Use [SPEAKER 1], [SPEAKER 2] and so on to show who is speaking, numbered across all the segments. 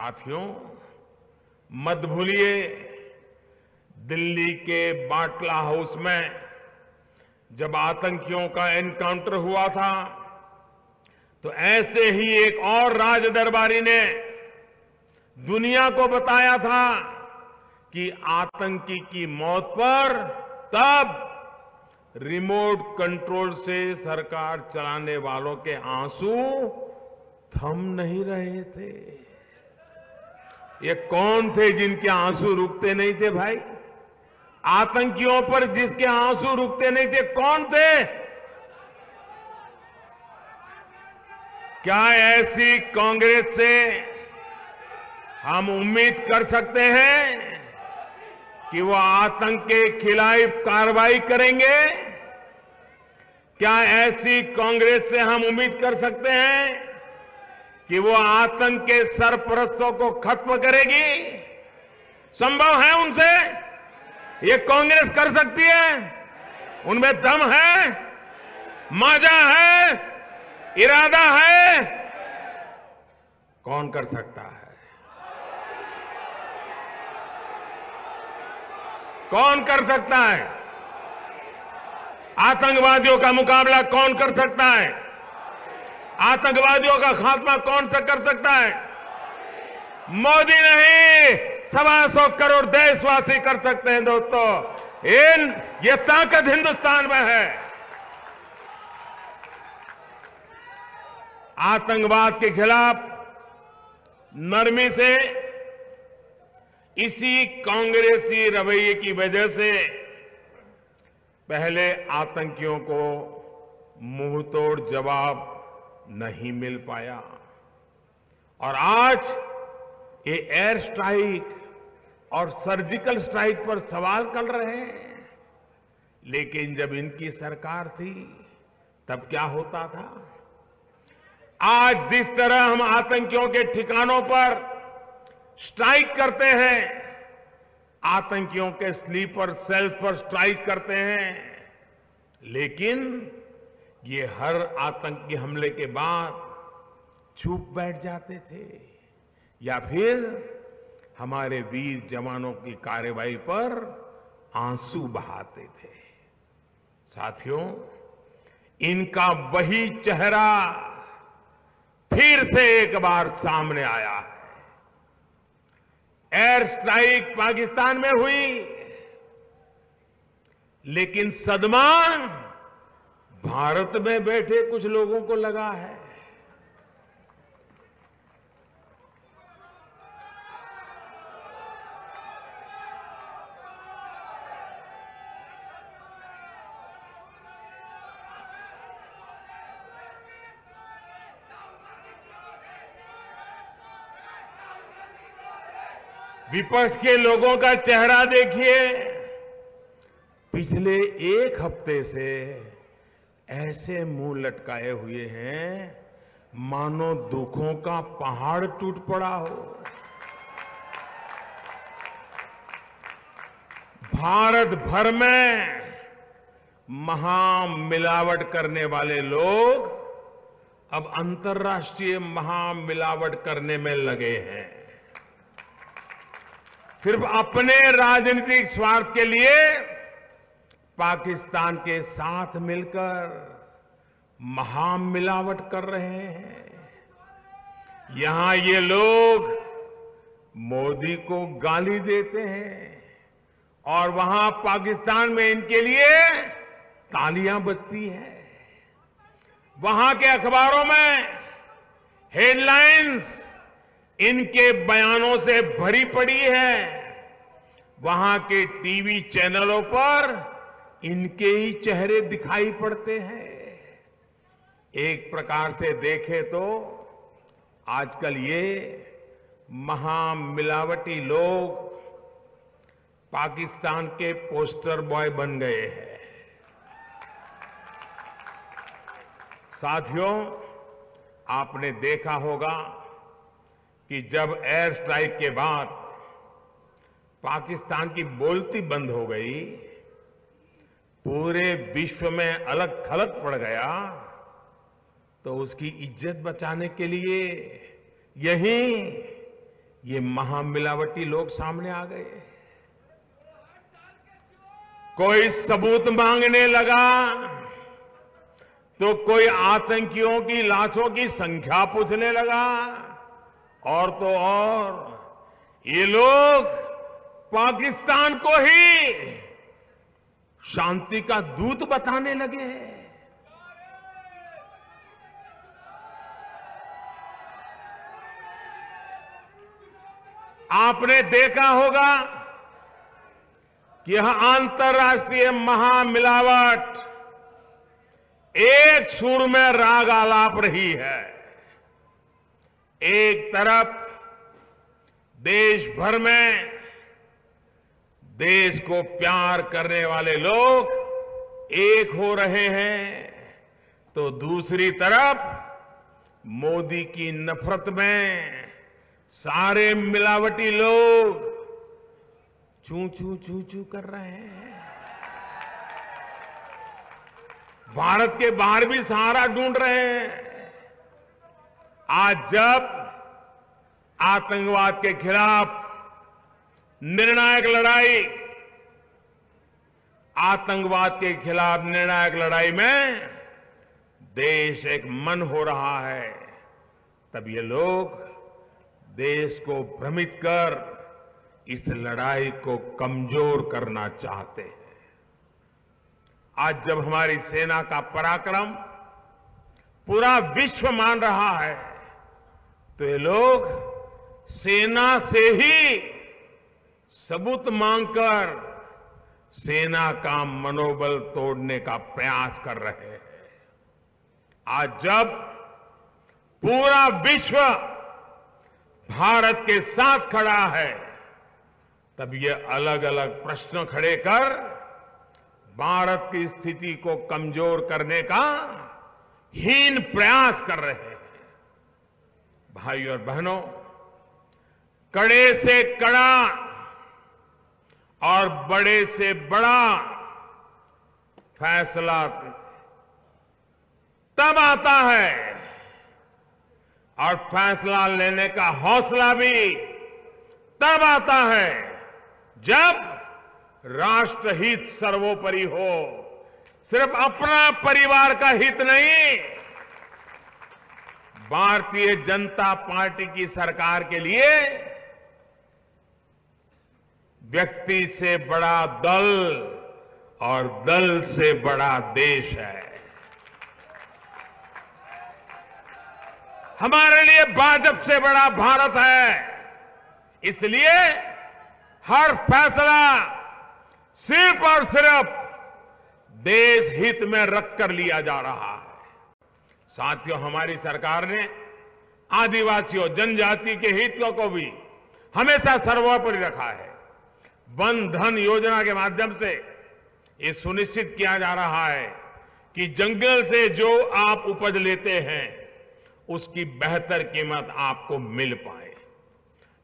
[SPEAKER 1] साथियों, मत भूलिए दिल्ली के बाटला हाउस में जब आतंकियों का एनकाउंटर हुआ था तो ऐसे ही एक और राज दरबारी ने दुनिया को बताया था कि आतंकी की मौत पर तब रिमोट कंट्रोल से सरकार चलाने वालों के आंसू थम नहीं रहे थे। ये कौन थे जिनके आंसू रुकते नहीं थे भाई? आतंकियों पर जिसके आंसू रुकते नहीं थे कौन थे? क्या ऐसी कांग्रेस से हम उम्मीद कर सकते हैं कि वो आतंक के खिलाफ कार्रवाई करेंगे? क्या ऐसी कांग्रेस से हम उम्मीद कर सकते हैं कि वो आतंक के सरपरस्तों को खत्म करेगी? संभव है उनसे? ये कांग्रेस कर सकती है? उनमें दम है, माजा है, इरादा है? कौन कर सकता है? कौन कर सकता है? आतंकवादियों का मुकाबला कौन कर सकता है? आतंकवादियों का खात्मा कौन सा कर सकता है? मोदी नहीं, 125 करोड़ देशवासी कर सकते हैं दोस्तों। ये ताकत हिंदुस्तान में है। आतंकवाद के खिलाफ नरमी से इसी कांग्रेसी रवैये की वजह से पहले आतंकियों को मुंहतोड़ जवाब नहीं मिल पाया और आज ये एयर स्ट्राइक और सर्जिकल स्ट्राइक पर सवाल कर रहे हैं। लेकिन जब इनकी सरकार थी तब क्या होता था? आज जिस तरह हम आतंकियों के ठिकानों पर स्ट्राइक करते हैं, आतंकियों के स्लीपर सेल्स पर स्ट्राइक करते हैं, लेकिन ये हर आतंकी हमले के बाद चुप बैठ जाते थे या फिर हमारे वीर जवानों की कार्रवाई पर आंसू बहाते थे। साथियों, इनका वही चेहरा फिर से एक बार सामने आया है। एयर स्ट्राइक पाकिस्तान में हुई, लेकिन सदमा भारत में बैठे कुछ लोगों को लगा है। विपक्ष के लोगों का चेहरा देखिए। पिछले एक हफ्ते से ऐसे मुंह लटकाए हुए हैं मानो दुखों का पहाड़ टूट पड़ा हो। भारत भर में महामिलावट करने वाले लोग अब अंतर्राष्ट्रीय महामिलावट करने में लगे हैं। सिर्फ अपने राजनीतिक स्वार्थ के लिए पाकिस्तान के साथ मिलकर महामिलावट कर रहे हैं। यहां ये लोग मोदी को गाली देते हैं और वहां पाकिस्तान में इनके लिए तालियां बजती हैं। वहां के अखबारों में हेडलाइंस इनके बयानों से भरी पड़ी है। वहां के टीवी चैनलों पर इनके ही चेहरे दिखाई पड़ते हैं। एक प्रकार से देखें तो आजकल ये महामिलावटी लोग पाकिस्तान के पोस्टर बॉय बन गए हैं। साथियों, आपने देखा होगा कि जब एयर स्ट्राइक के बाद पाकिस्तान की बोलती बंद हो गई, पूरे विश्व में अलग थलग पड़ गया, तो उसकी इज्जत बचाने के लिए यहीं ये महामिलावटी लोग सामने आ गए। कोई सबूत मांगने लगा तो कोई आतंकियों की लाशों की संख्या पूछने लगा, और तो और ये लोग पाकिस्तान को ही शांति का दूत बताने लगे हैं। आपने देखा होगा कि यह अंतर्राष्ट्रीय महामिलावट एक सुर में राग आलाप रही है। एक तरफ देश भर में देश को प्यार करने वाले लोग एक हो रहे हैं, तो दूसरी तरफ मोदी की नफरत में सारे मिलावटी लोग चू चू चू चू कर रहे हैं। भारत के बाहर भी सहारा ढूंढ रहे हैं। आज जब आतंकवाद के खिलाफ निर्णायक लड़ाई, आतंकवाद के खिलाफ निर्णायक लड़ाई में देश एक मन हो रहा है, तब ये लोग देश को भ्रमित कर इस लड़ाई को कमजोर करना चाहते हैं। आज जब हमारी सेना का पराक्रम पूरा विश्व मान रहा है, तो ये लोग सेना से ही सबूत मांगकर सेना का मनोबल तोड़ने का प्रयास कर रहे हैं। आज जब पूरा विश्व भारत के साथ खड़ा है, तब ये अलग अलग प्रश्न खड़े कर भारत की स्थिति को कमजोर करने का हीन प्रयास कर रहे हैं। भाई और बहनों, कड़े से कड़ा और बड़े से बड़ा फैसला तब आता है, और फैसला लेने का हौसला भी तब आता है जब राष्ट्रहित सर्वोपरि हो। सिर्फ अपना परिवार का हित नहीं, भारतीय जनता पार्टी की सरकार के लिए व्यक्ति से बड़ा दल और दल से बड़ा देश है। हमारे लिए भाजपा से बड़ा भारत है। इसलिए हर फैसला सिर्फ और सिर्फ देश हित में रखकर लिया जा रहा है। साथियों, हमारी सरकार ने आदिवासियों, जनजाति के हितों को भी हमेशा सर्वोपरि रखा है। वन धन योजना के माध्यम से ये सुनिश्चित किया जा रहा है कि जंगल से जो आप उपज लेते हैं उसकी बेहतर कीमत आपको मिल पाए।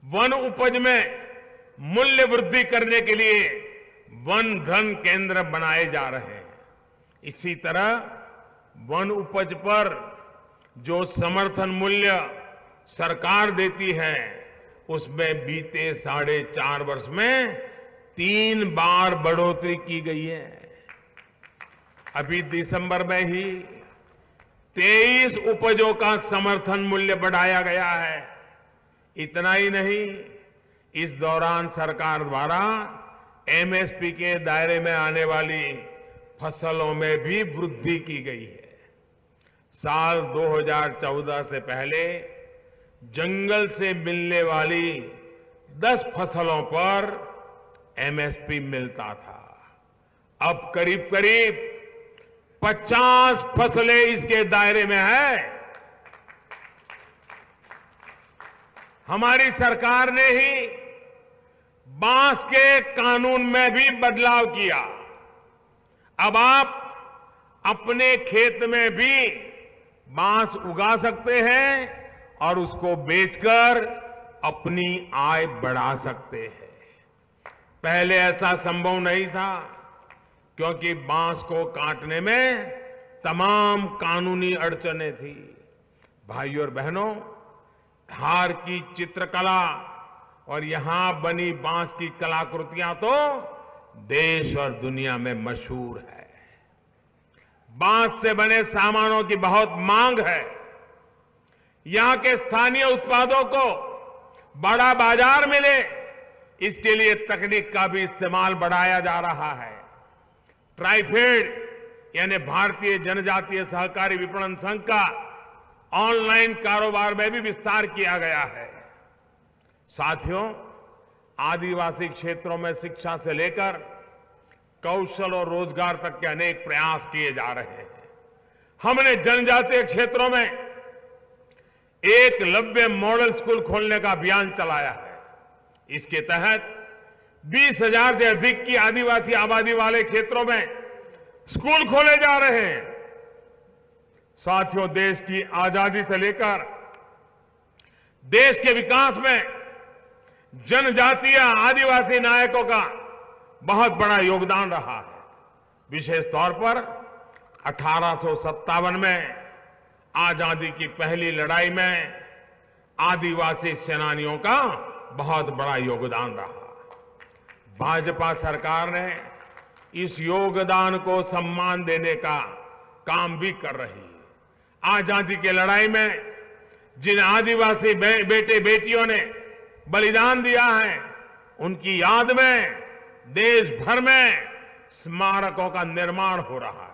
[SPEAKER 1] वन उपज में मूल्य वृद्धि करने के लिए वन धन केंद्र बनाए जा रहे हैं। इसी तरह वन उपज पर जो समर्थन मूल्य सरकार देती है, उसमें बीते 4.5 वर्ष में 3 बार बढ़ोतरी की गई है। अभी दिसंबर में ही 23 उपजों का समर्थन मूल्य बढ़ाया गया है। इतना ही नहीं, इस दौरान सरकार द्वारा एमएसपी के दायरे में आने वाली फसलों में भी वृद्धि की गई है। साल 2014 से पहले जंगल से मिलने वाली 10 फसलों पर एमएसपी मिलता था। अब करीब करीब 50 फसलें इसके दायरे में है। हमारी सरकार ने ही बांस के कानून में भी बदलाव किया। अब आप अपने खेत में भी बांस उगा सकते हैं और उसको बेचकर अपनी आय बढ़ा सकते हैं। पहले ऐसा संभव नहीं था, क्योंकि बांस को काटने में तमाम कानूनी अड़चनें थी। भाइयों और बहनों, धार की चित्रकला और यहां बनी बांस की कलाकृतियां तो देश और दुनिया में मशहूर है। बांस से बने सामानों की बहुत मांग है। यहां के स्थानीय उत्पादों को बड़ा बाजार मिले, इसके लिए तकनीक का भी इस्तेमाल बढ़ाया जा रहा है। ट्राइफेड यानी भारतीय जनजातीय सहकारी विपणन संघ का ऑनलाइन कारोबार में भी विस्तार किया गया है। साथियों, आदिवासी क्षेत्रों में शिक्षा से लेकर कौशल और रोजगार तक के अनेक प्रयास किए जा रहे हैं। हमने जनजातीय क्षेत्रों में एकलव्य मॉडल स्कूल खोलने का अभियान चलाया है। इसके तहत 20,000 से अधिक की आदिवासी आबादी वाले क्षेत्रों में स्कूल खोले जा रहे हैं। साथियों, देश की आजादी से लेकर देश के विकास में जनजातीय आदिवासी नायकों का बहुत बड़ा योगदान रहा है। विशेष तौर पर 1857 में आजादी की पहली लड़ाई में आदिवासी सेनानियों का बहुत बड़ा योगदान रहा। भाजपा सरकार ने इस योगदान को सम्मान देने का काम भी कर रही है। आजादी की लड़ाई में जिन आदिवासी बेटे बेटियों ने बलिदान दिया है, उनकी याद में देश भर में स्मारकों का निर्माण हो रहा है।